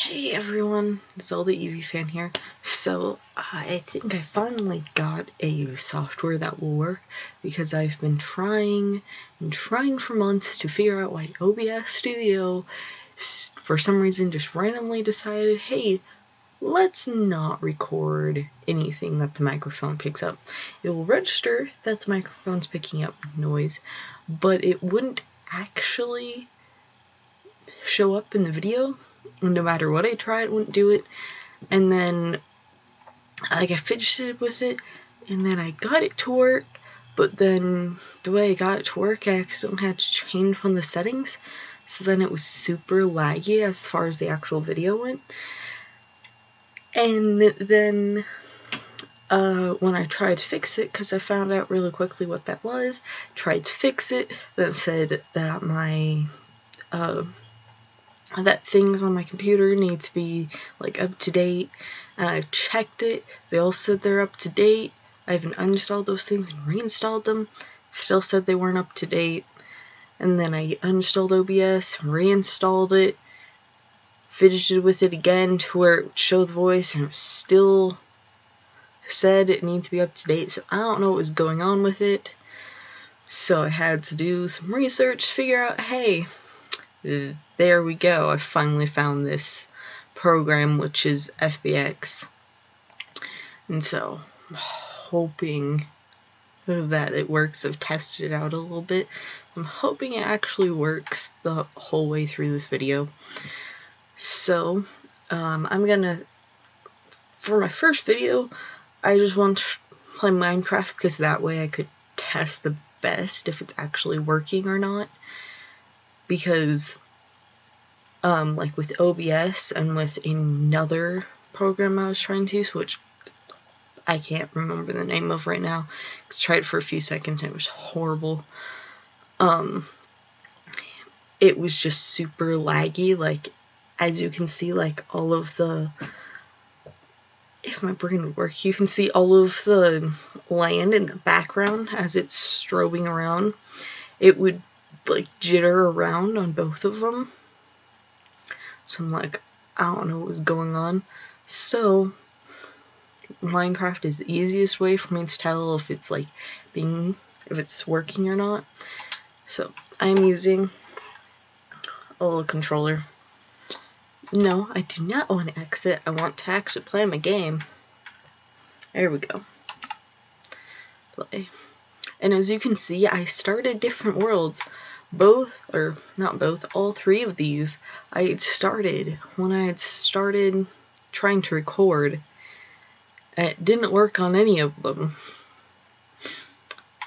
Hey everyone, Zelda Eevee fan here. So I think I finally got a software that will work because I've been trying for months to figure out why OBS Studio for some reason just randomly decided, hey, let's not record anything that the microphone picks up. It will register that the microphone's picking up noise, but it wouldn't actually show up in the video. No matter what I tried, it wouldn't do it. And then I fidgeted with it, and then I got it to work, but then the way I got it to work, I accidentally had to change one of the settings, so then it was super laggy as far as the actual video went. And then when I tried to fix it, because I found out really quickly what that was, tried to fix it, that said that my that things on my computer need to be like up to date, and I've checked it. They all said they're up to date. I even uninstalled those things and reinstalled them. Still said they weren't up to date. And then I uninstalled OBS, reinstalled it, fidgeted with it again to where it would show the voice, and it still said it needs to be up to date. So I don't know what was going on with it. So I had to do some research to figure out, hey, there we go. I finally found this program, which is FBX. And so I'm hoping that it works. I've tested it out a little bit. I'm hoping it actually works the whole way through this video. So I'm gonna, for my first video, I just want to play Minecraft because that way I could test the best if it's actually working or not. Because like with OBS and with another program I was trying to use, which I can't remember the name of right now, I tried it for a few seconds and it was horrible. It was just super laggy. Like, as you can see, like all of the, if my brain would work, you can see all of the land in the background as it's strobing around. It would like jitter around on both of them. So I'm like, I don't know what was going on. So Minecraft is the easiest way for me to tell if it's like if it's working or not. So I'm using a little controller. No, I do not want to exit. I want to actually play my game. There we go. Play. And as you can see, I started different worlds. All three of these I had started when I had started trying to record. It didn't work on any of them.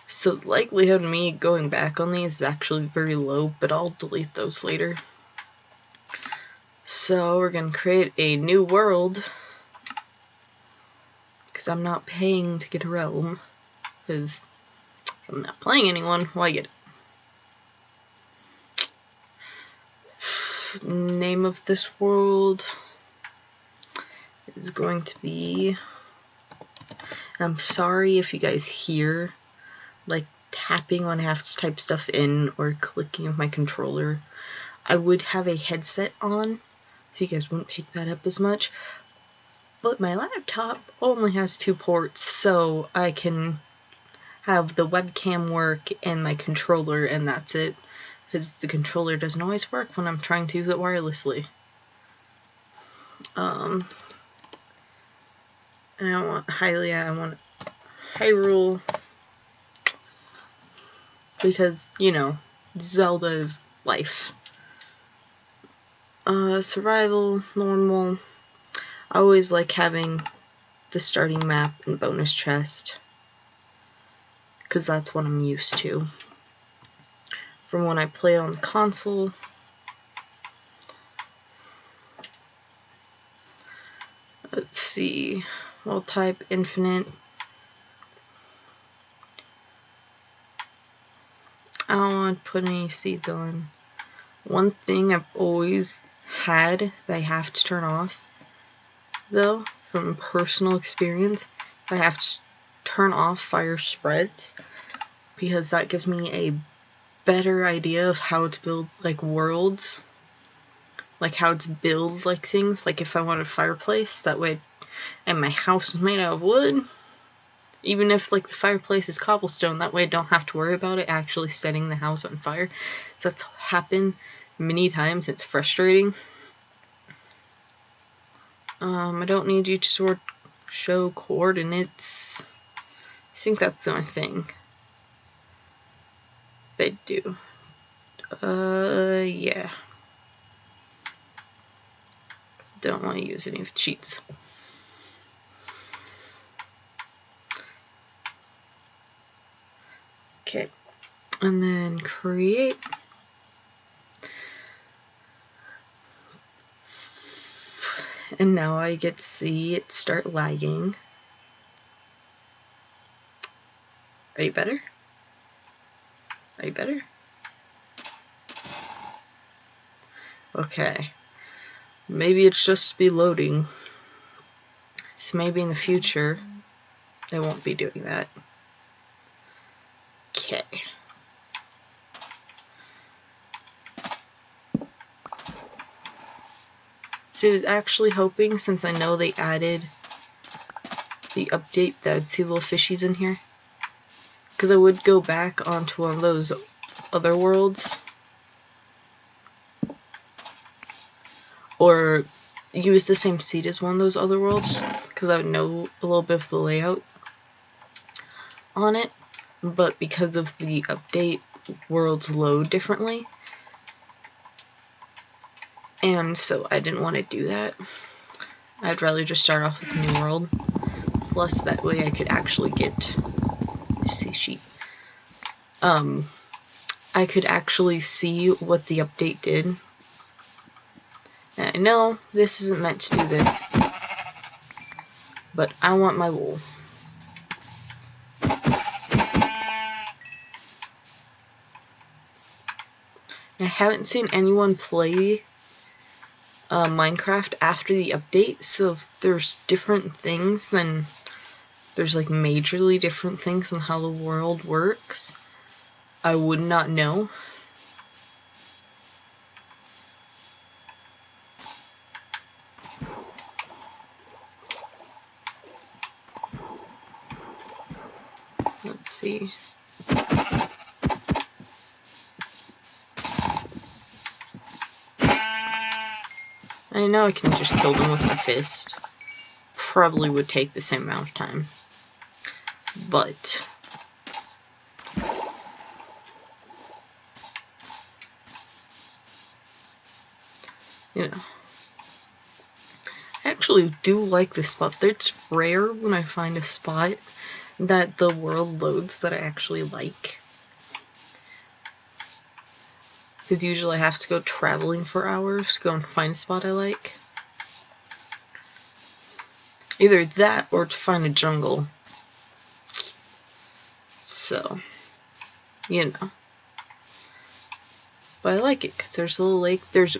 So the likelihood of me going back on these is actually very low, but I'll delete those later. So we're going to create a new world, because I'm not paying to get a realm, because I'm not playing anyone, why get it? Name of this world is going to be, I'm sorry if you guys hear like tapping when I have to type stuff in or clicking of my controller. I would have a headset on so you guys wouldn't pick that up as much, but my laptop only has 2 ports, so I can have the webcam work and my controller, and that's it. Because the controller doesn't always work when I'm trying to use it wirelessly. And I want Hyrule, because, you know, Zelda is life. Survival, normal. I always like having the starting map and bonus chest, because that's what I'm used to from when I play on the console. Let's see, we'll type infinite. I don't want to put any seeds on. One thing I've always had that I have to turn off, though, from personal experience, I have to turn off fire spreads, because that gives me a better idea of how to build like worlds like how to build like things. Like if I want a fireplace, that way, and my house is made out of wood, even if like the fireplace is cobblestone, that way I don't have to worry about it actually setting the house on fire. So that's happened many times. It's frustrating. I don't need you to show coordinates. I think that's the only thing they do. Yeah. Don't want to use any of the cheats. Okay, and then create. And now I get to see it start lagging. Are you better? Are you better? Okay. Maybe it's just be loading. So maybe in the future, I won't be doing that. Okay. So I was actually hoping, since I know they added the update, that I'd see little fishies in here. Because I would go back onto one of those other worlds. Or use the same seed as one of those other worlds. Because I would know a little bit of the layout on it. But because of the update, worlds load differently. And so I didn't want to do that. I'd rather just start off with a new world. Plus that way I could actually get... see sheep. I could actually see what the update did. And I know this isn't meant to do this. But I want my wool. I haven't seen anyone play Minecraft after the update, so if there's different things, then there's like majorly different things on how the world works. I would not know. Let's see. I know I can just kill them with my fist. Probably would take the same amount of time. But... you know. I actually do like this spot. It's rare when I find a spot that the world loads that I actually like. Because usually I have to go traveling for hours to go and find a spot I like. Either that or to find a jungle. So, you know. But I like it because there's a little lake, there's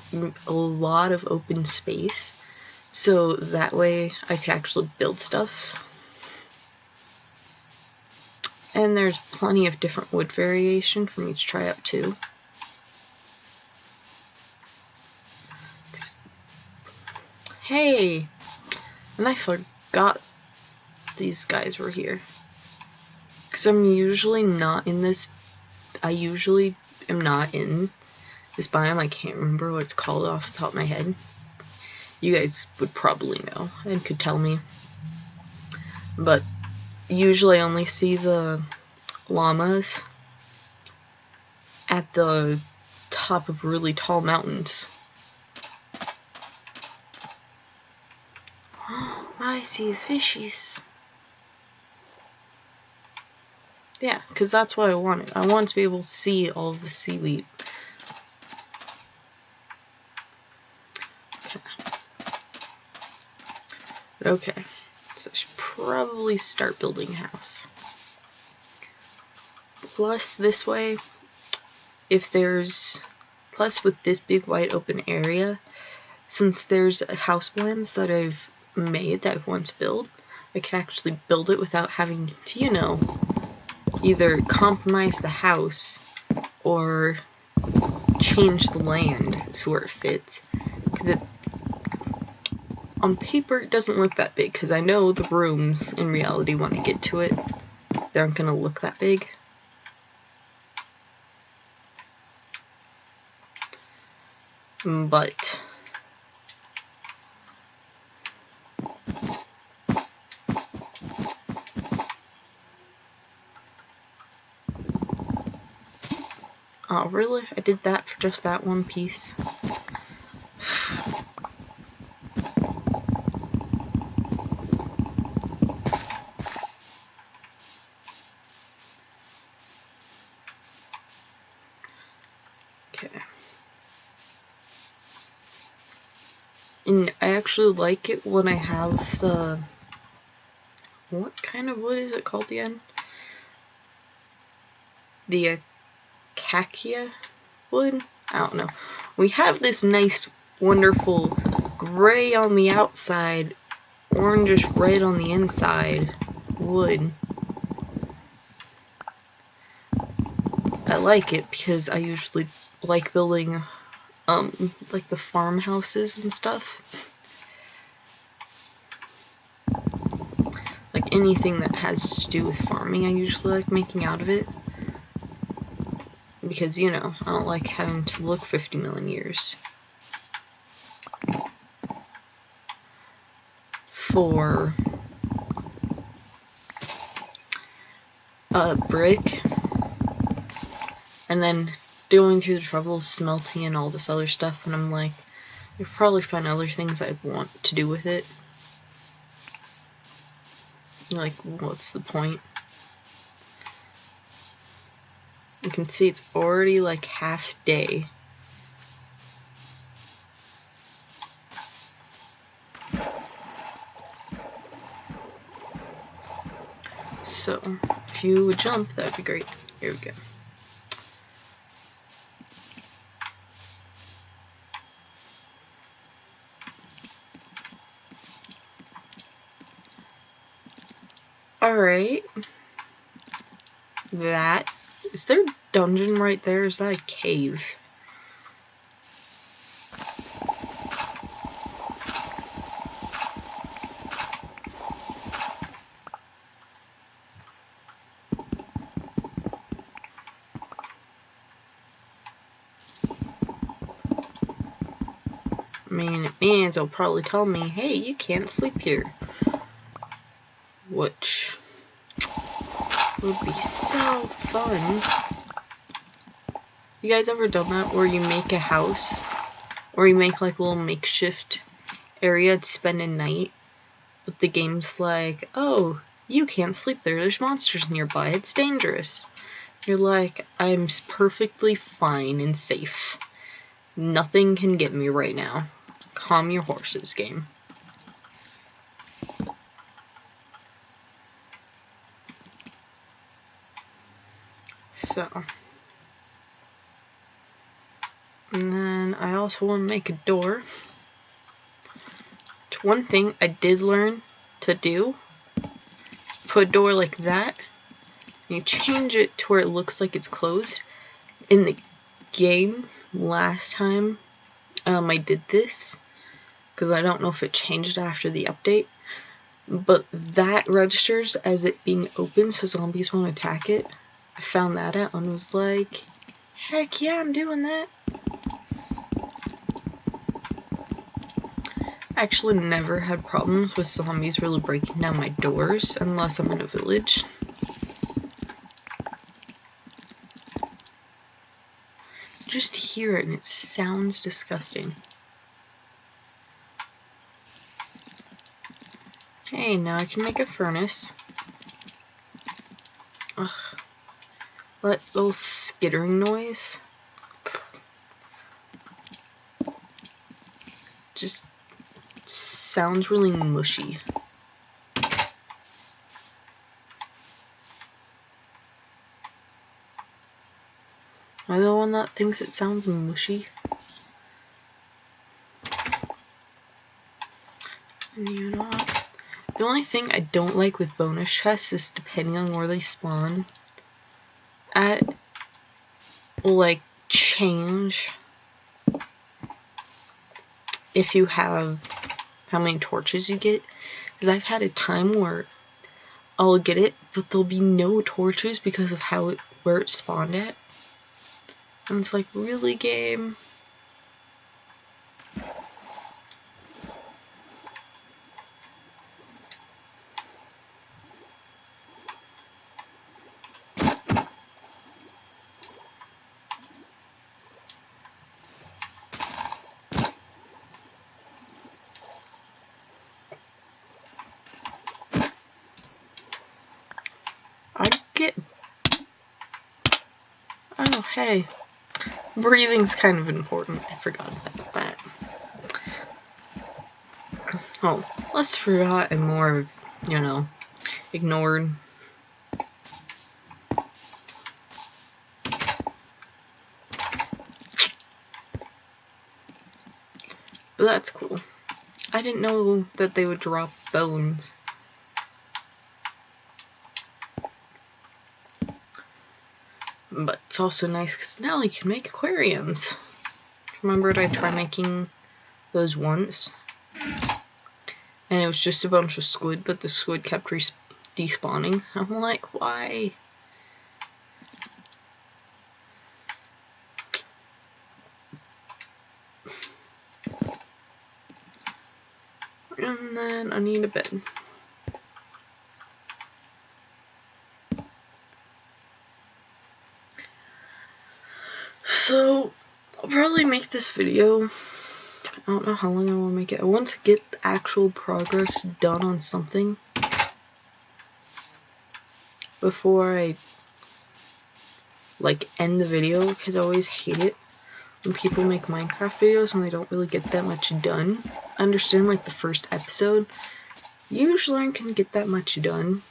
a lot of open space. So that way I can actually build stuff. And there's plenty of different wood variation for me to try out too. Hey! And I forgot these guys were here. Because I'm usually not in this... I usually am not in this biome. I can't remember what it's called off the top of my head. You guys would probably know and could tell me. But usually I only see the llamas at the top of really tall mountains. I see the fishies. Yeah, because that's what I wanted. I want to be able to see all of the seaweed. Okay, so I should probably start building a house. Plus, this way, if there's... plus, with this big wide open area, since there's house plans that I've made that I want to build, I can actually build it without having to, you know, either compromise the house or change the land to where it fits. Because on paper, it doesn't look that big, because I know the rooms, in reality, when I get to it, they aren't going to look that big. But oh, really? I did that for just that one piece? Okay. And I actually like it when I have the... What kind of wood is it called again? The acacia wood? I don't know. We have this nice, wonderful gray on the outside, orangish red on the inside wood. I like it because I usually like building like the farmhouses and stuff. Like anything that has to do with farming, I usually like making out of it. Because, you know, I don't like having to look 50 million years for a brick, and then going through the trouble smelting and all this other stuff, and I'm like, you'll probably find other things I want to do with it. Like, what's the point? You can see it's already like half day. So, if you would jump, that would be great. Here we go. Alright. That. Is there a dungeon right there? Is that a cave? I mean, it means they'll probably tell me, hey, you can't sleep here. Which would be so fun. You guys ever done that where you make a house? Or you make like a little makeshift area to spend a night? But the game's like, oh, you can't sleep there. There's monsters nearby. It's dangerous. You're like, I'm perfectly fine and safe. Nothing can get me right now. Calm your horses, game. So. And then I also want to make a door. It's one thing I did learn to do. Put a door like that. And you change it to where it looks like it's closed. In the game last time I did this, because I don't know if it changed after the update, but that registers as it being open so zombies won't attack it. I found that out and was like, heck yeah, I'm doing that. I actually never had problems with zombies really breaking down my doors unless I'm in a village. Just hear it and it sounds disgusting. Hey, now I can make a furnace. Ugh. That little skittering noise. Just sounds really mushy. Am I the one that thinks it sounds mushy? And you know what? The only thing I don't like with bonus chests is depending on where they spawn at, will like change if you have how many torches you get. Because I've had a time where I'll get it, but there'll be no torches because of where it spawned at. And it's like, really, game? Oh, hey. Breathing's kind of important. I forgot about that. Oh, less forgot and more, ignored. But that's cool. I didn't know that they would drop bones. But it's also nice because now you can make aquariums. Remembered I tried making those once. And it was just a bunch of squid, but the squid kept despawning. I'm like, why? And then I need a bed. So, I'll probably make this video. I don't know how long I want to make it. I want to get actual progress done on something before I, end the video, because I always hate it when people make Minecraft videos and they don't really get that much done. I understand, the first episode, usually I can get that much done,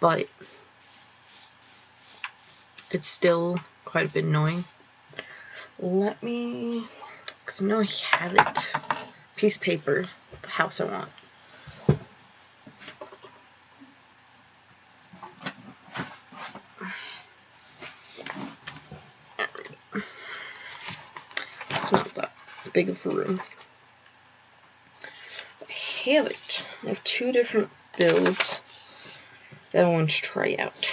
but it's still quite a bit annoying. Let me, because I know I have it. Piece of paper, the house I want. It's not that big of a room. I have it. I have 2 different builds that I want to try out.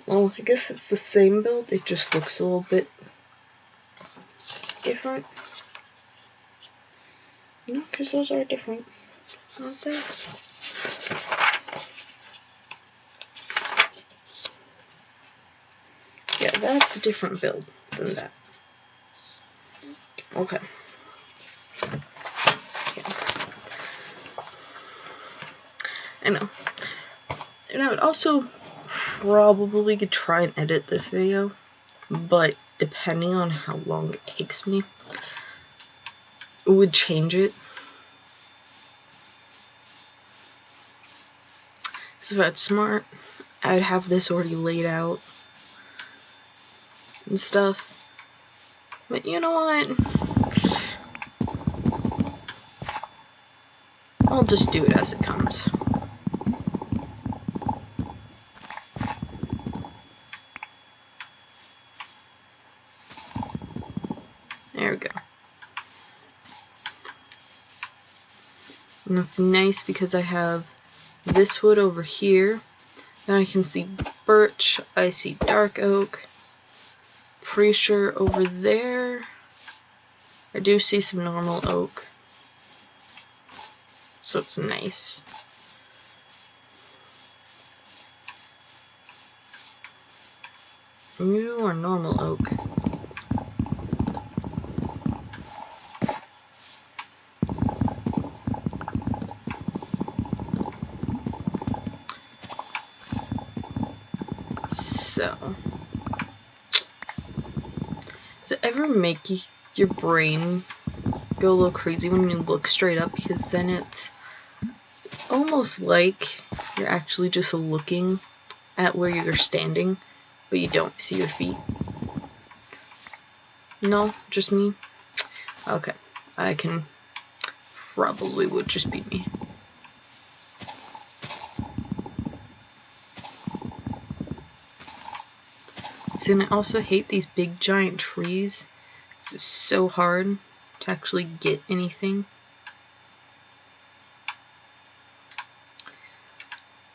Well, I guess it's the same build, it just looks a little bit different. No, because those are different, aren't they? Yeah, that's a different build than that. Okay. Yeah. I know. And I would also probably could try and edit this video, but depending on how long it takes me, it would change it. So if that's smart, I'd have this already laid out and stuff. But you know what? I'll just do it as it comes. There we go. And it's nice because I have this wood over here. Then I can see birch, I see dark oak. Pretty sure over there I do see some normal oak. So it's nice. You are normal oak. So, does it ever make your brain go a little crazy when you look straight up? Because then it's almost like you're actually just looking at where you're standing, but you don't see your feet. No, just me? Okay, I can probably would just be me. See, and I also hate these big giant trees. It's so hard to actually get anything.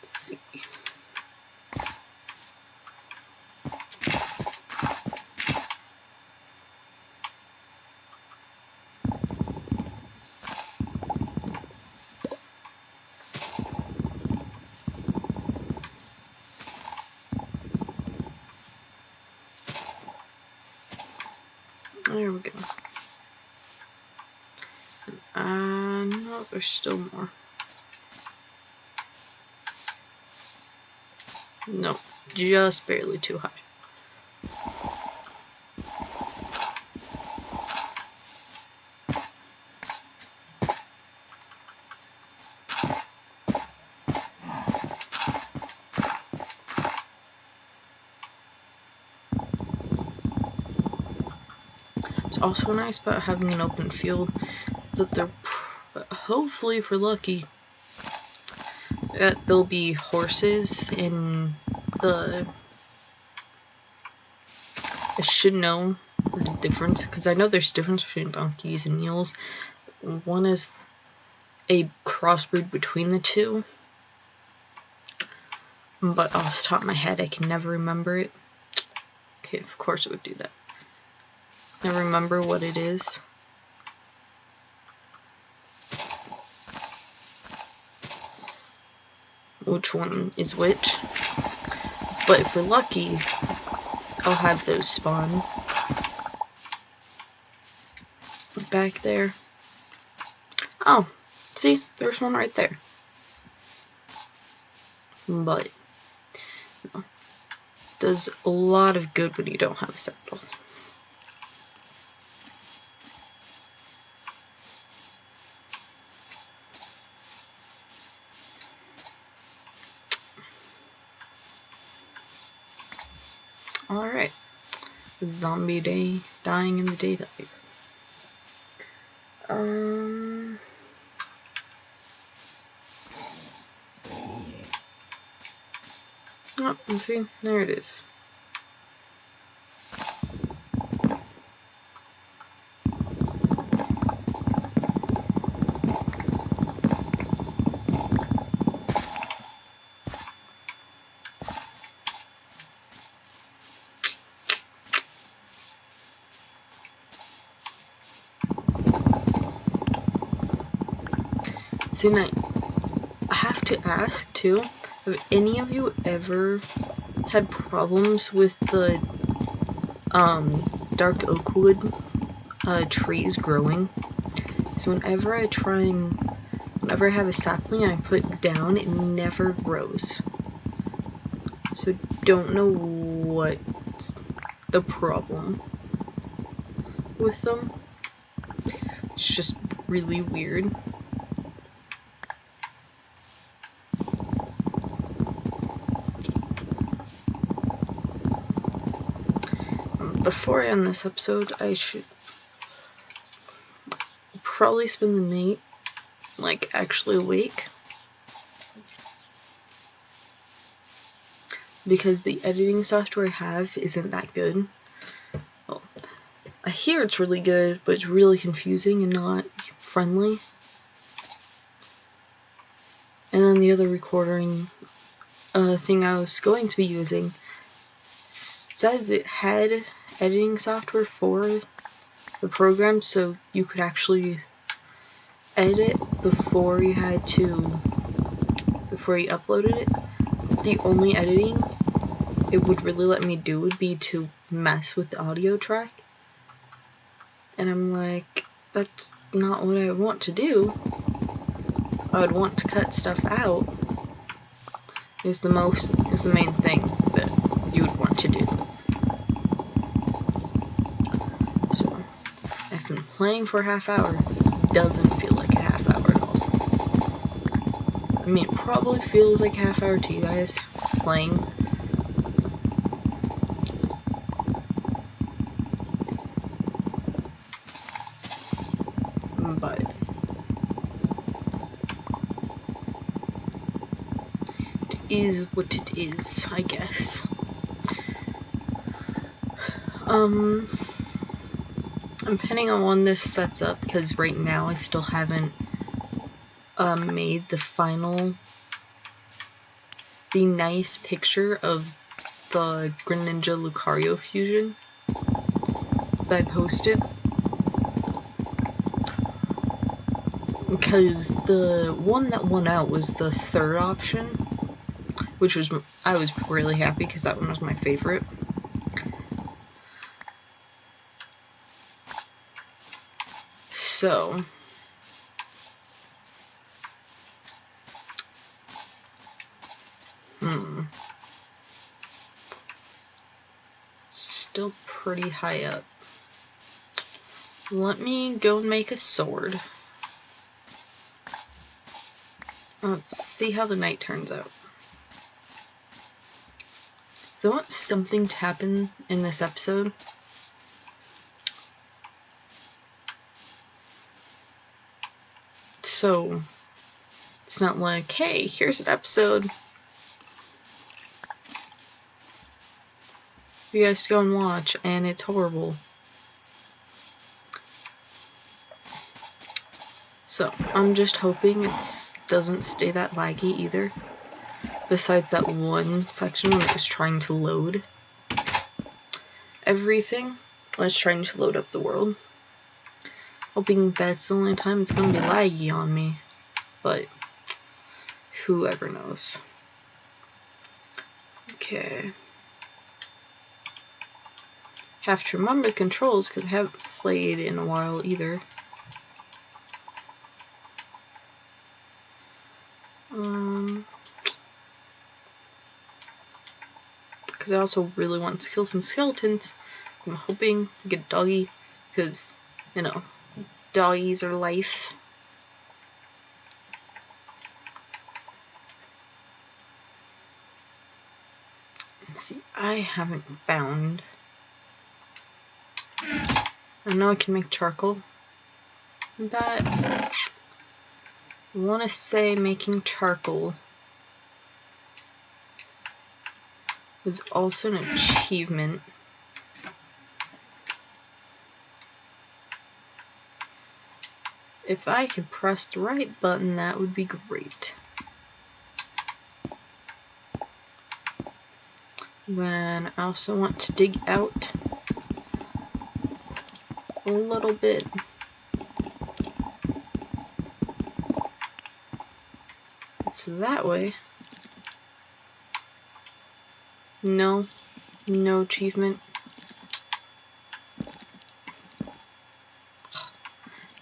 Let's see. There we go. No, there's still more. No, just barely too high. It's also nice about having an open field is that they're hopefully, if we're lucky, that there'll be horses and I should know the difference, because I know there's difference between donkeys and mules. One is a crossbreed between the two, but off the top of my head I can never remember it. Okay, of course it would do that. I remember what it is. Which one is which. But if we're lucky, I'll have those spawn. Back there. Oh, see, there's one right there. But, no, does a lot of good when you don't have a saddle. Alright. Zombie day, dying in the daytime. Oh, you see, there it is. See, now, I have to ask too, have any of you ever had problems with the dark oak wood trees growing? So whenever I have a sapling and I put it down, it never grows. So don't know what's the problem with them. It's just really weird. Before I end this episode, I should probably spend the night, like, actually awake. Because the editing software I have isn't that good. Well, I hear it's really good, but it's really confusing and not friendly. And then the other recording thing I was going to be using says it had editing software for the program, so you could actually edit before you uploaded it. The only editing it would really let me do would be to mess with the audio track. And I'm like, that's not what I want to do. I would want to cut stuff out is the main thing that you would want to do. So, I've been playing for a half hour. Doesn't feel like a half hour at all. I mean, it probably feels like a half hour to you guys playing. But it is what it is, I guess. I'm depending on when this sets up, because right now I still haven't made the nice picture of the Greninja Lucario fusion that I posted. Because the one that won out was the third option, which was, I was really happy because that one was my favorite. So, still pretty high up. Let me go and make a sword. Let's see how the night turns out. So I want something to happen in this episode. So it's not like, hey, here's an episode for you guys to go and watch, and it's horrible. So I'm just hoping it doesn't stay that laggy either. Besides that one section when it was trying to load everything, when it's trying to load up the world. Hoping that's the only time it's gonna be laggy on me, but whoever knows. Okay. Have to remember the controls because I haven't played in a while either. Because I also really want to kill some skeletons. I'm hoping to get a doggy because, you know, doggies are life. Let's see, I haven't found. I know I can make charcoal. But I want to say making charcoal is also an achievement. If I could press the right button, that would be great. Then I also want to dig out a little bit. So that way, no achievement.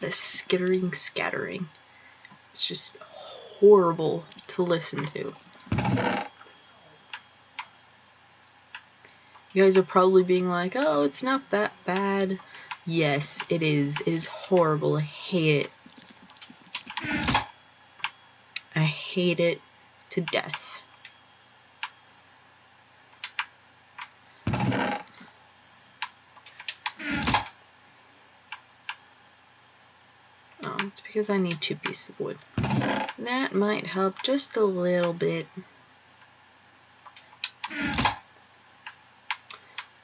The scattering. It's just horrible to listen to. You guys are probably being like, oh, it's not that bad. Yes, it is. It is horrible. I hate it. I hate it to death. Oh, it's because I need 2 pieces of wood. That might help just a little bit.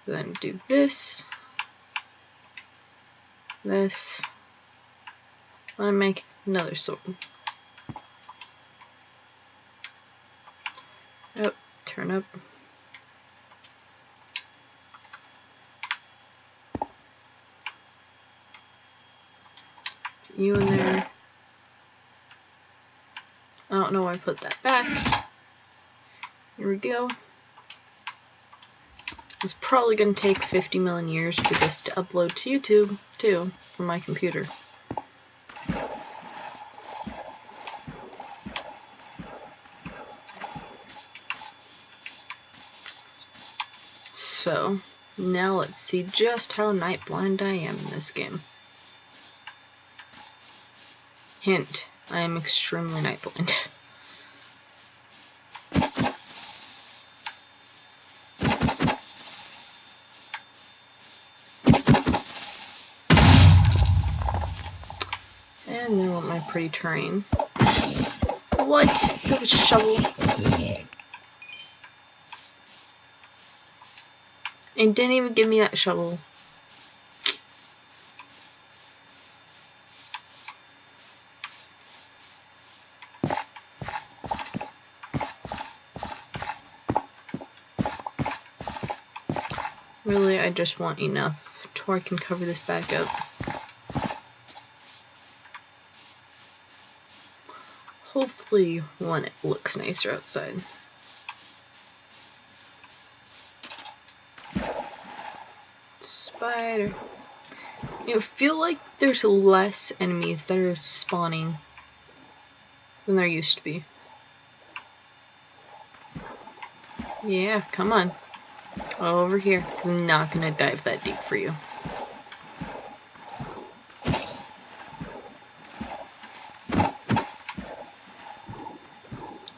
Then do this. This. I'll make another sword. Oh, turn up. Put you in there. I don't know why I put that back. Here we go. It's probably going to take 50 million years for this to upload to YouTube, too, from my computer. So, now let's see just how night blind I am in this game. Hint, I am extremely night blind. And then I want my pretty terrain. What? That was a shovel. And didn't even give me that shovel. Really, I just want enough to where I can cover this back up. Hopefully, when it looks nicer outside. Spider. You know, feel like there's less enemies that are spawning than there used to be. Yeah, come on. Over here, because I'm not going to dive that deep for you.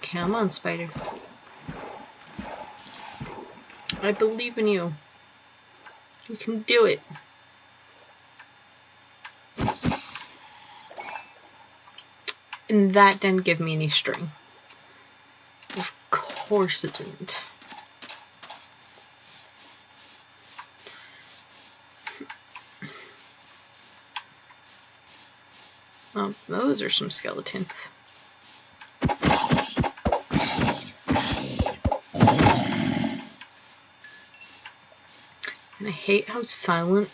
Come on, spider. I believe in you. You can do it. And that didn't give me any string. Of course it didn't. Oh, those are some skeletons. And I hate how silent.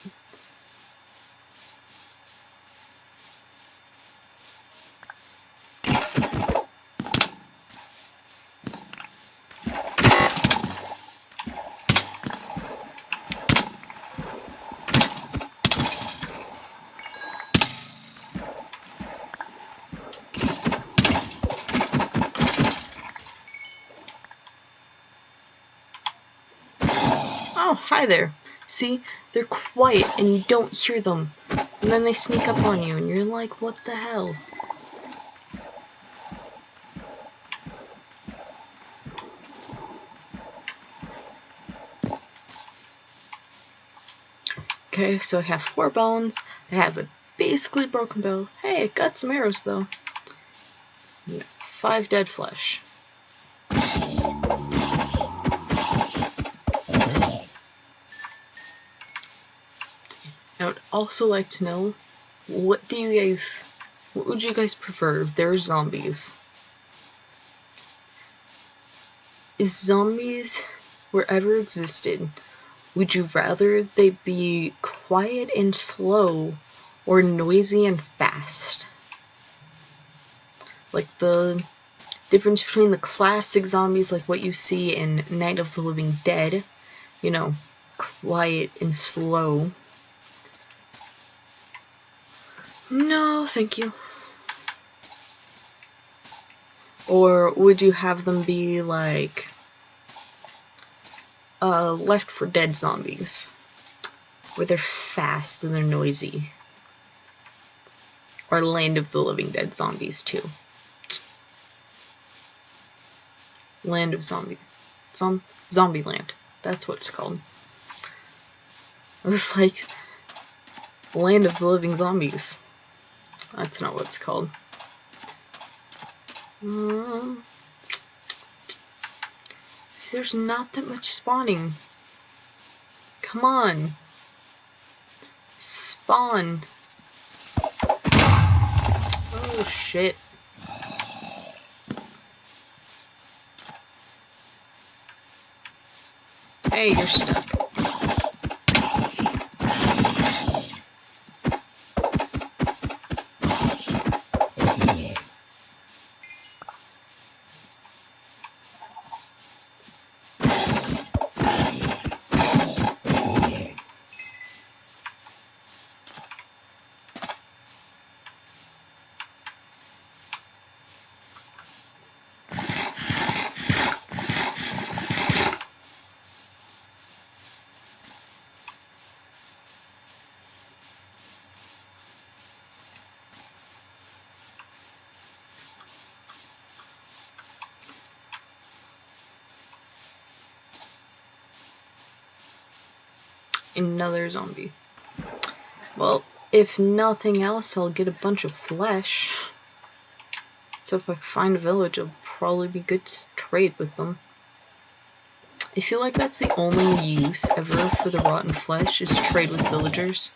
Oh, hi there. See, they're quiet and you don't hear them. And then they sneak up on you and you're like, what the hell? Okay, so I have 4 bones. I have a basically broken bow. Hey, I got some arrows though. 5 dead flesh. I would also like to know, what would you guys prefer if there were zombies? If zombies were ever existed, would you rather they be quiet and slow or noisy and fast? Like the difference between the classic zombies like what you see in Night of the Living Dead, you know, quiet and slow. No, thank you. Or would you have them be like Left 4 Dead zombies, where they're fast and they're noisy? Or Land of the Living Dead zombies too. Land of Zombieland. That's what it's called. I was like, Land of the Living Zombies. That's not what it's called. See, there's not that much spawning. Come on. Spawn. Oh shit. Hey, you're stuck. Another zombie. Well, if nothing else, I'll get a bunch of flesh. So if I find a village, it'll probably be good to trade with them. I feel like that's the only use ever for the rotten flesh, is to trade with villagers.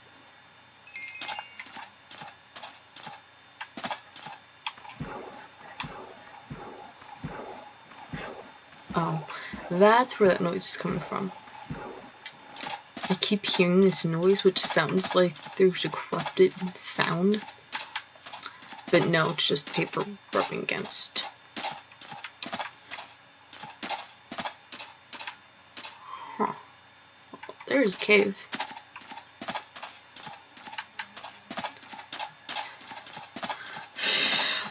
Oh, that's where that noise is coming from. I keep hearing this noise, which sounds like there's a corrupted sound. But no, it's just paper rubbing against. Huh. There's a cave.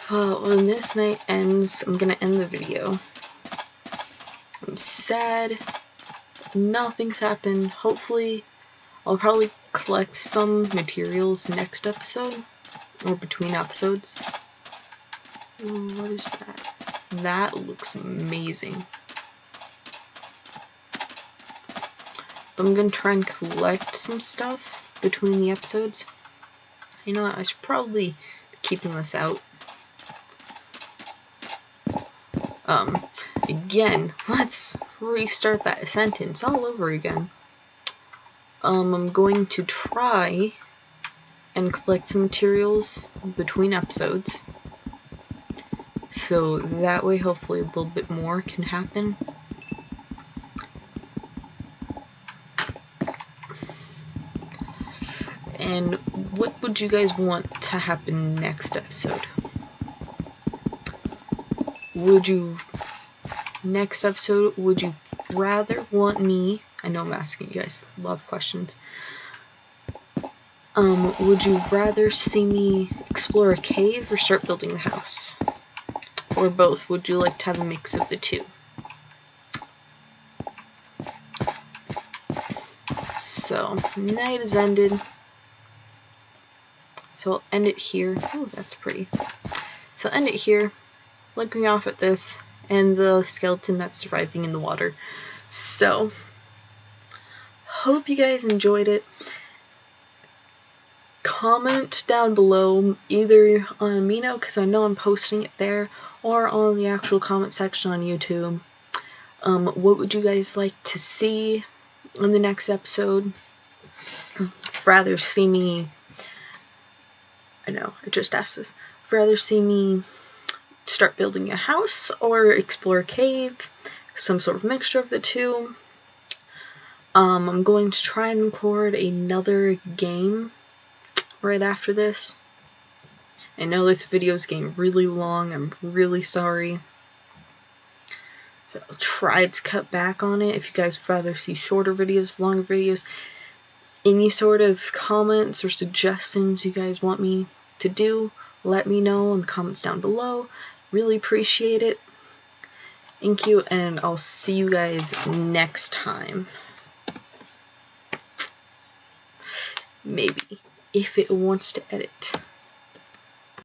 Well, when this night ends, I'm gonna end the video. I'm sad. Nothing's happened. Hopefully, I'll probably collect some materials next episode, or between episodes. Ooh, what is that? That looks amazing. I'm gonna try and collect some stuff between the episodes. You know what? I should probably be keeping this out. Again, let's restart that sentence all over again. I'm going to try and collect some materials between episodes, so that way hopefully a little bit more can happen. And what would you guys want to happen next episode? Next episode, would you rather want me, I know I'm asking you guys a lot of questions, would you rather see me explore a cave or start building the house? Or both? Would you like to have a mix of the two? So, night has ended. So I'll end it here. Oh, that's pretty. So I'll end it here, looking off at this, and the skeleton that's surviving in the water. So, hope you guys enjoyed it. Comment down below, either on Amino, because I know I'm posting it there, or on the actual comment section on YouTube. What would you guys like to see in the next episode? Rather see me, I know, I just asked this, rather see me start building a house or explore a cave, some sort of mixture of the two. I'm going to try and record another game right after this. I know this video is getting really long, I'm really sorry. So I'll try to cut back on it. If you guys would rather see shorter videos, longer videos, any sort of comments or suggestions you guys want me to do, let me know in the comments down below. Really appreciate it. Thank you, and I'll see you guys next time. Maybe, if it wants to edit.